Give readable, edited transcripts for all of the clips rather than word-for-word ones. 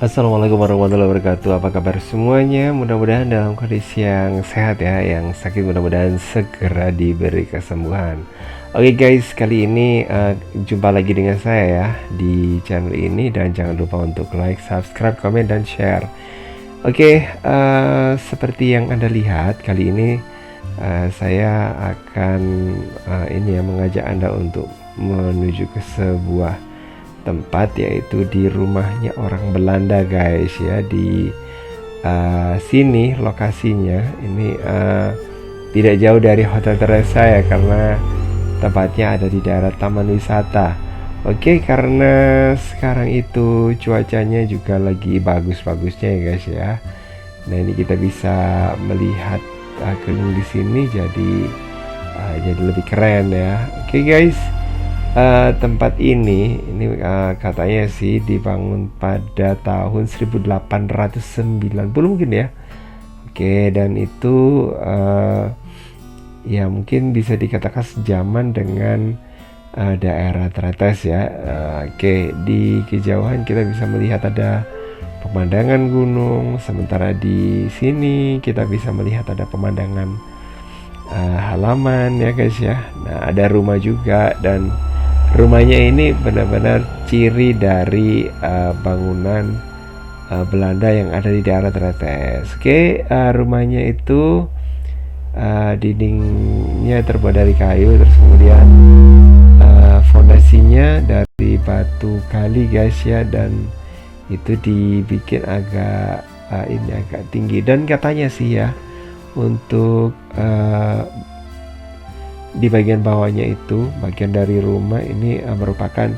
Assalamualaikum warahmatullahi wabarakatuh. Apa kabar semuanya? Mudah-mudahan dalam kondisi yang sehat ya. Yang sakit mudah-mudahan segera diberi kesembuhan. Oke guys, kali ini jumpa lagi dengan saya ya di channel ini, dan jangan lupa untuk like, subscribe, komen, dan share. Oke, seperti yang Anda lihat kali ini saya akan mengajak Anda untuk menuju ke sebuah tempat, yaitu di rumahnya orang Belanda guys ya. Di sini lokasinya ini tidak jauh dari Hotel Teresa ya, karena tempatnya ada di daerah Taman Wisata. Oke, karena sekarang itu cuacanya juga lagi bagus-bagusnya ya guys ya. Nah, ini kita bisa melihat gedung di sini jadi lebih keren ya. Oke guys, tempat ini katanya sih dibangun pada tahun 1890 mungkin ya. Oke, dan itu ya mungkin bisa dikatakan sejaman dengan daerah Tretes ya. Oke, di kejauhan kita bisa melihat ada pemandangan gunung, sementara di sini kita bisa melihat ada pemandangan halaman ya guys ya. Nah, ada rumah juga, dan rumahnya ini benar-benar ciri dari bangunan Belanda yang ada di daerah Tretes. Oke, rumahnya itu dindingnya terbuat dari kayu, terus kemudian fondasinya dari batu kali guys ya, dan itu dibikin agak agak tinggi, dan katanya sih ya untuk di bagian bawahnya itu, bagian dari rumah ini merupakan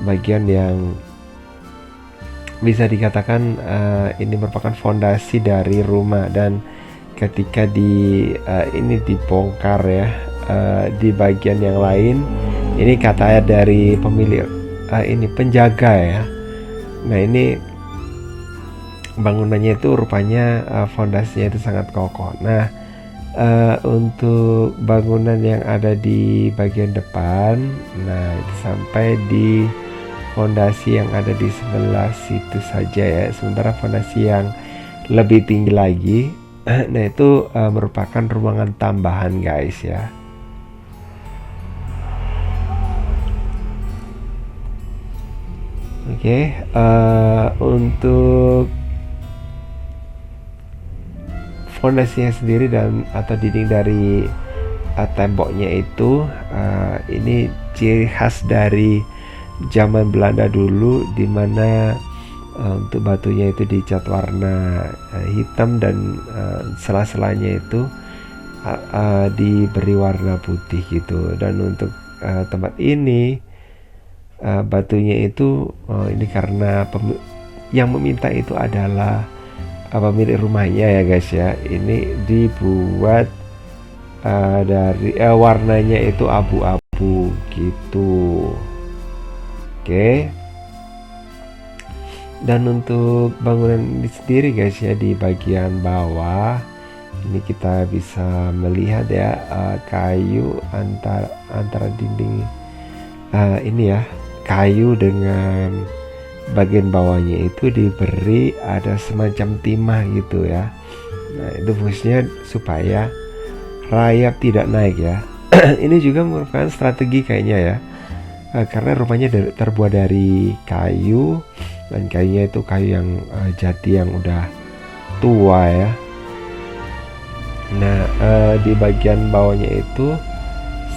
bagian yang bisa dikatakan ini merupakan fondasi dari rumah. Dan ketika ini dibongkar ya, di bagian yang lain ini katanya dari pemilik ini penjaga ya. Nah, ini bangunannya itu rupanya fondasinya itu sangat kokoh. Nah, untuk bangunan yang ada di bagian depan, nah itu sampai di fondasi yang ada di sebelah situ saja ya. Sementara fondasi yang lebih tinggi lagi, nah itu merupakan ruangan tambahan guys ya. Oke, untuk fondasinya sendiri dan atau dinding dari temboknya itu ini ciri khas dari zaman Belanda dulu, dimana untuk batunya itu dicat warna hitam, dan sela-selanya itu diberi warna putih gitu. Dan untuk tempat ini batunya itu ini karena yang meminta itu adalah pemilik rumahnya ya guys ya. Ini dibuat dari warnanya itu abu-abu gitu. Oke. Dan untuk bangunan ini sendiri guys ya, di bagian bawah ini kita bisa melihat ya kayu antara dinding ini ya, kayu dengan bagian bawahnya itu diberi ada semacam timah gitu ya. Nah, itu fungsinya supaya rayap tidak naik ya. Ini juga merupakan strategi kayaknya ya, karena rumahnya terbuat dari kayu, dan kayunya itu kayu yang jati yang udah tua ya. Nah, di bagian bawahnya itu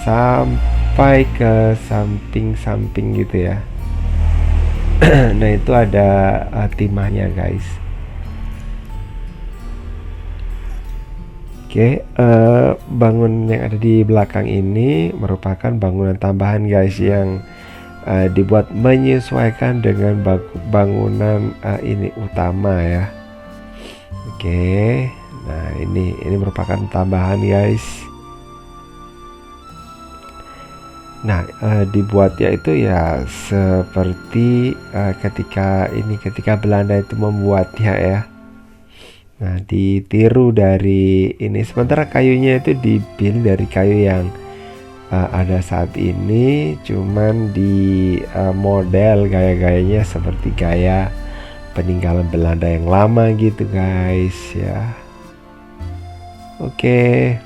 sampai ke samping-samping gitu ya. Nah, itu ada timahnya guys. Oke, bangunan yang ada di belakang ini merupakan bangunan tambahan guys, yang dibuat menyesuaikan dengan bangunan ini utama ya. Oke, nah ini merupakan tambahan guys. Nah, dibuatnya itu ya seperti ketika Belanda itu membuatnya ya. Nah, ditiru dari ini. Sementara kayunya itu dipilih dari kayu yang ada saat ini, cuman di model gaya-gayanya seperti gaya peninggalan Belanda yang lama gitu guys ya. Oke,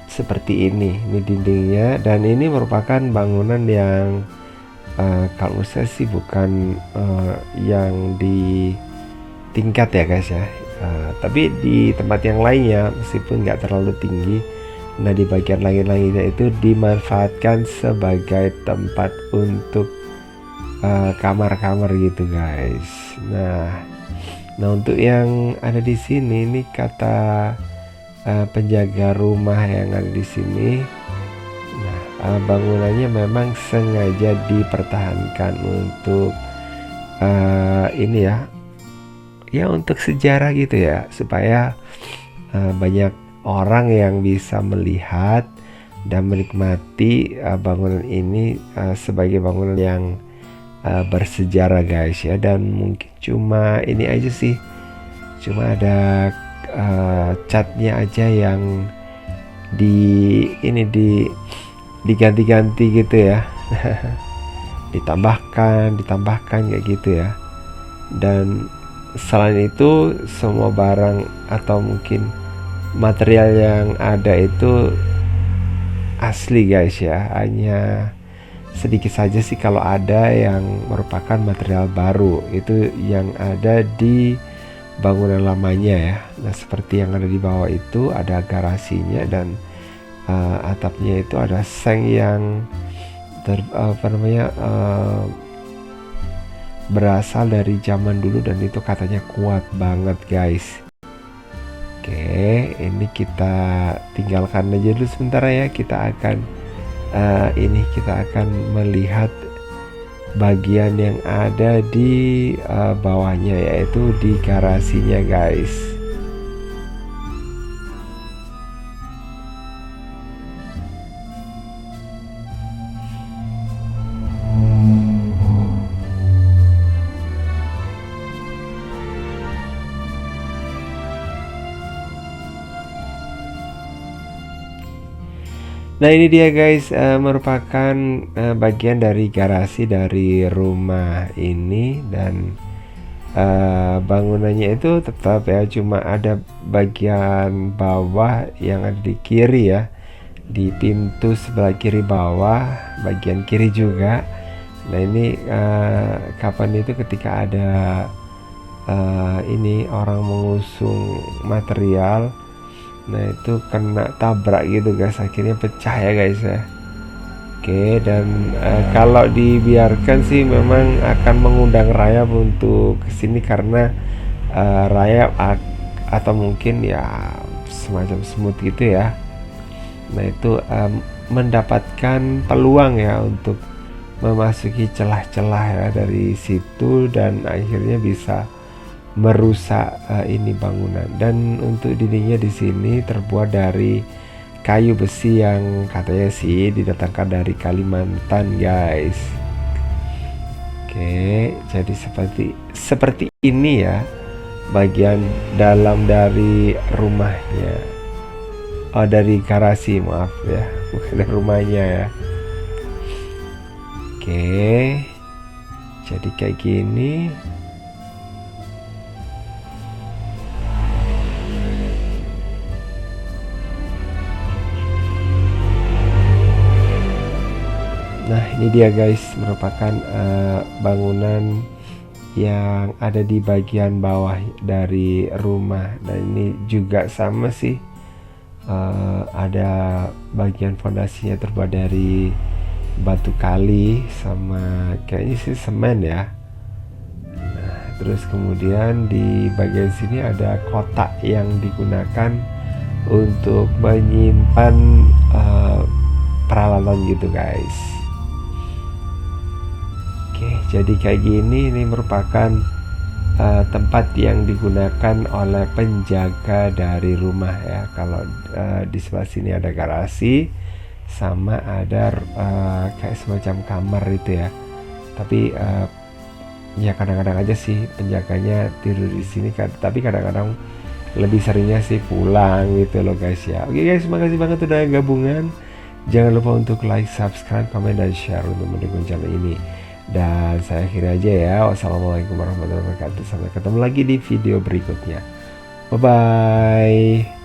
seperti ini dindingnya, dan ini merupakan bangunan yang kalau menurut saya sih bukan yang di tingkat ya guys ya. Tapi di tempat yang lainnya meskipun nggak terlalu tinggi, nah di bagian langit-langitnya itu dimanfaatkan sebagai tempat untuk kamar-kamar gitu guys. Nah untuk yang ada di sini ini kata penjaga rumah yang ada di sini. Nah, bangunannya memang sengaja dipertahankan untuk ini ya untuk sejarah gitu ya, supaya banyak orang yang bisa melihat dan menikmati bangunan ini sebagai bangunan yang bersejarah guys ya. Dan mungkin cuma ini aja sih, cuma ada catnya aja yang diganti-ganti gitu ya. ditambahkan kayak gitu ya. Dan selain itu semua barang atau mungkin material yang ada itu asli guys ya, hanya sedikit saja sih kalau ada yang merupakan material baru, itu yang ada di bangunan lamanya ya. Nah seperti yang ada di bawah itu ada garasinya, dan atapnya itu ada seng yang berasal dari zaman dulu, dan itu katanya kuat banget guys. Oke, ini kita tinggalkan aja dulu sementara ya. Kita akan melihat bagian yang ada di bawahnya, yaitu di garasinya guys. Nah ini dia guys, merupakan bagian dari garasi dari rumah ini. Dan bangunannya itu tetap ya, cuma ada bagian bawah yang ada di kiri ya, di pintu sebelah kiri bawah, bagian kiri juga. Nah ini kapan itu ketika ada ini orang mengusung material, nah itu kena tabrak gitu guys, akhirnya pecah ya guys ya. Oke, dan kalau dibiarkan sih memang akan mengundang rayap untuk kesini, karena rayap atau mungkin ya semacam semut gitu ya. Nah itu mendapatkan peluang ya untuk memasuki celah-celah ya dari situ, dan akhirnya bisa merusak ini bangunan. Dan untuk dindingnya di sini terbuat dari kayu besi yang katanya sih didatangkan dari Kalimantan guys. Oke, jadi seperti ini ya bagian dalam dari rumahnya. Oh, dari garasi, maaf ya, bukan dari rumahnya ya. Oke, jadi kayak gini. Nah ini dia guys, merupakan bangunan yang ada di bagian bawah dari rumah. Dan ini juga sama sih, ada bagian fondasinya terbuat dari batu kali sama kayaknya sih semen ya. Nah terus kemudian di bagian sini ada kotak yang digunakan untuk menyimpan peralatan gitu guys. Oke, jadi kayak gini, ini merupakan tempat yang digunakan oleh penjaga dari rumah ya. Kalau di sebelah sini ada garasi, sama ada kayak semacam kamar itu ya. Tapi ya kadang-kadang aja sih penjaganya tidur di sini, tapi kadang-kadang lebih seringnya sih pulang gitu loh guys ya. Oke guys, makasih banget udah gabungan. Jangan lupa untuk like, subscribe, komen, dan share untuk mendukung channel ini. Dan saya akhiri aja ya. Wassalamualaikum warahmatullahi wabarakatuh. Sampai ketemu lagi di video berikutnya. Bye bye.